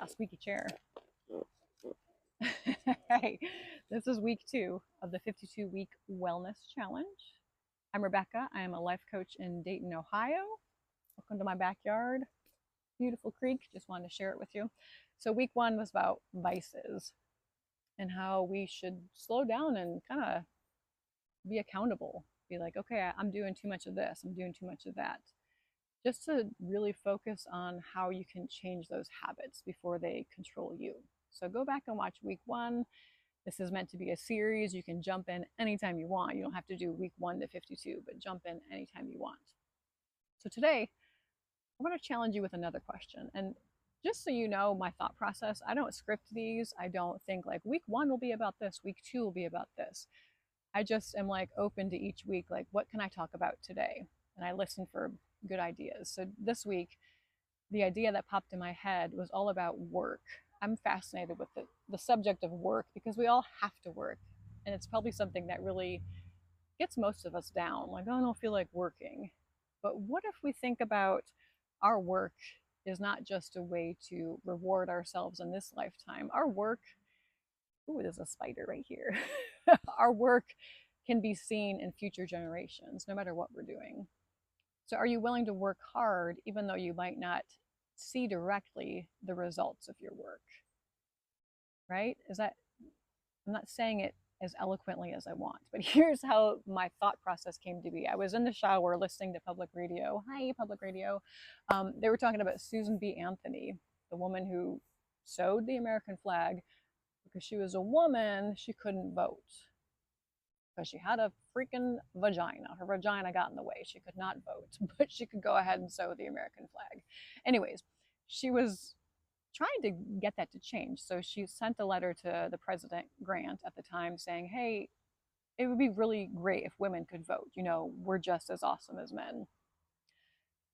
Squeaky chair. Hey, this is week 2 of the 52-week wellness challenge. I'm Rebecca. I am a life coach in Dayton, Ohio. Welcome to my backyard. Beautiful creek. Just wanted to share it with you. So week 1 was about vices and how we should slow down and kind of be accountable. Be like, okay, I'm doing too much of this. I'm doing too much of that. Just to really focus on how you can change those habits before they control you. So go back and watch week 1. This is meant to be a series. You can jump in anytime you want. You don't have to do week 1 to 52, but jump in anytime you want. So today, I want to challenge you with another question. And just so you know my thought process, I don't script these. I don't think like week 1 will be about this, week 2 will be about this. I just am like open to each week, like what can I talk about today? And I listen for good ideas. So this week, the idea that popped in my head was all about work. I'm fascinated with the subject of work because we all have to work. And it's probably something that really gets most of us down. Like, oh, I don't feel like working. But what if we think about our work is not just a way to reward ourselves in this lifetime? Our work, ooh, there's a spider right here. Our work can be seen in future generations, no matter what we're doing. So are you willing to work hard even though you might not see directly the results of your work? Right? I'm not saying it as eloquently as I want, but here's how my thought process came to be. I was in the shower listening to public radio. Hi, public radio. They were talking about Susan B. Anthony, the woman who sewed the American flag because she was a woman, she couldn't vote because she had a freaking vagina. Her vagina got in the way. She could not vote, but she could go ahead and sew the American flag. Anyways, she was trying to get that to change. So she sent a letter to the President Grant at the time saying, hey, it would be really great if women could vote. You know, we're just as awesome as men.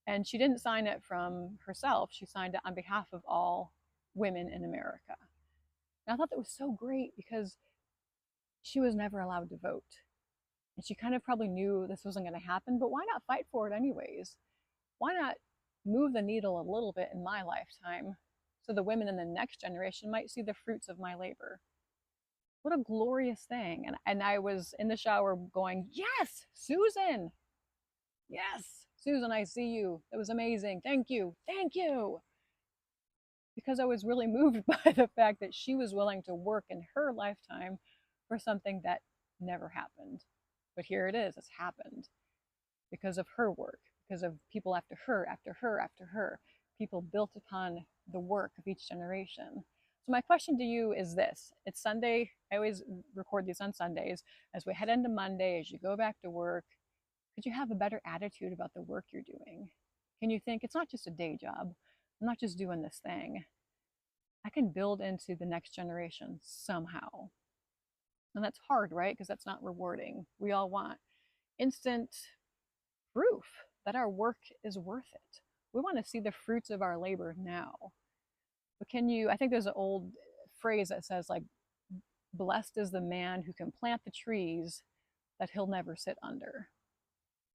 And she didn't sign it from herself. She signed it on behalf of all women in America. And I thought that was so great because she was never allowed to vote. And she kind of probably knew this wasn't going to happen, but why not fight for it anyways? Why not move the needle a little bit in my lifetime so the women in the next generation might see the fruits of my labor? What a glorious thing. And I was in the shower going, yes, Susan. Yes, Susan, I see you. It was amazing. Thank you. Thank you. Because I was really moved by the fact that she was willing to work in her lifetime for something that never happened. But here it is, it's happened because of her work, because of people after her, after her, after her. People built upon the work of each generation. So my question to you is this. It's Sunday. I always record these on Sundays. As we head into Monday, as you go back to work, could you have a better attitude about the work you're doing? Can you think, it's not just a day job. I'm not just doing this thing. I can build into the next generation somehow. And that's hard, right? Because that's not rewarding. We all want instant proof that our work is worth it. We want to see the fruits of our labor now. But I think there's an old phrase that says, like, blessed is the man who can plant the trees that he'll never sit under,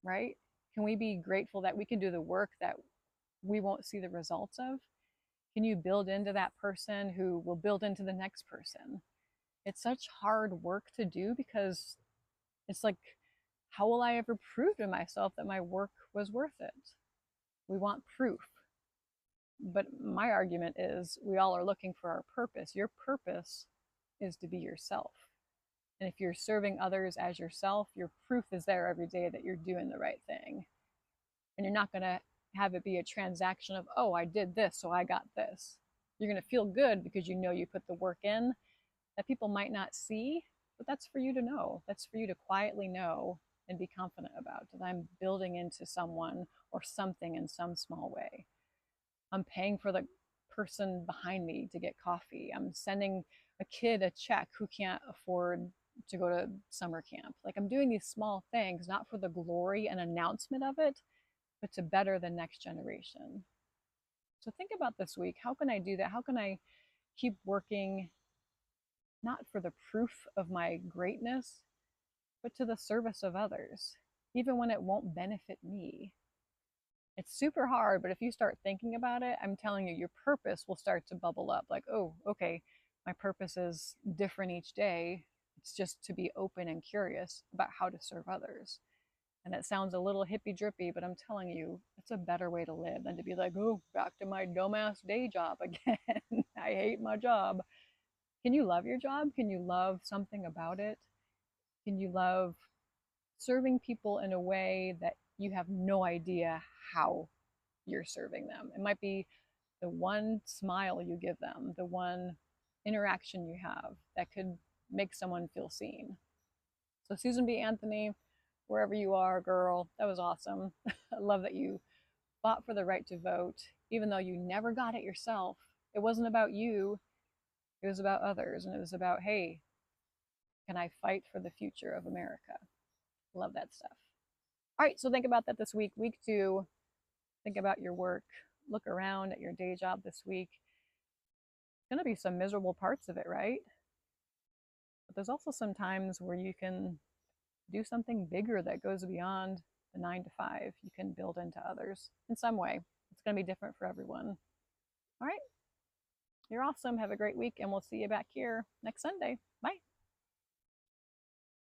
right? Can we be grateful that we can do the work that we won't see the results of? Can you build into that person who will build into the next person? It's such hard work to do because it's like, how will I ever prove to myself that my work was worth it? We want proof. But my argument is we all are looking for our purpose. Your purpose is to be yourself. And if you're serving others as yourself, your proof is there every day that you're doing the right thing. And you're not going to have it be a transaction of, oh, I did this, so I got this. You're going to feel good because you know you put the work in that people might not see, but that's for you to know. That's for you to quietly know and be confident about that I'm building into someone or something in some small way. I'm paying for the person behind me to get coffee. I'm sending a kid a check who can't afford to go to summer camp. Like, I'm doing these small things, not for the glory and announcement of it, but to better the next generation. So think about this week. How can I do that? How can I keep working not for the proof of my greatness, but to the service of others, even when it won't benefit me? It's super hard, but if you start thinking about it, I'm telling you, your purpose will start to bubble up. Like, oh, okay, my purpose is different each day. It's just to be open and curious about how to serve others. And it sounds a little hippy drippy, but I'm telling you, it's a better way to live than to be like, oh, back to my dumbass day job again. I hate my job. Can you love your job? Can you love something about it? Can you love serving people in a way that you have no idea how you're serving them? It might be the one smile you give them, the one interaction you have that could make someone feel seen. So, Susan B. Anthony, wherever you are, girl, that was awesome. I love that you fought for the right to vote, even though you never got it yourself. It wasn't about you, it was about others. And it was about, hey, can I fight for the future of America? Love that stuff. All right, so think about that this week. Week 2, think about your work. Look around at your day job this week. There's going to be some miserable parts of it, right? But there's also some times where you can do something bigger that goes beyond the 9 to 5. You can build into others in some way. It's going to be different for everyone. All right. You're awesome. Have a great week, and we'll see you back here next Sunday. Bye.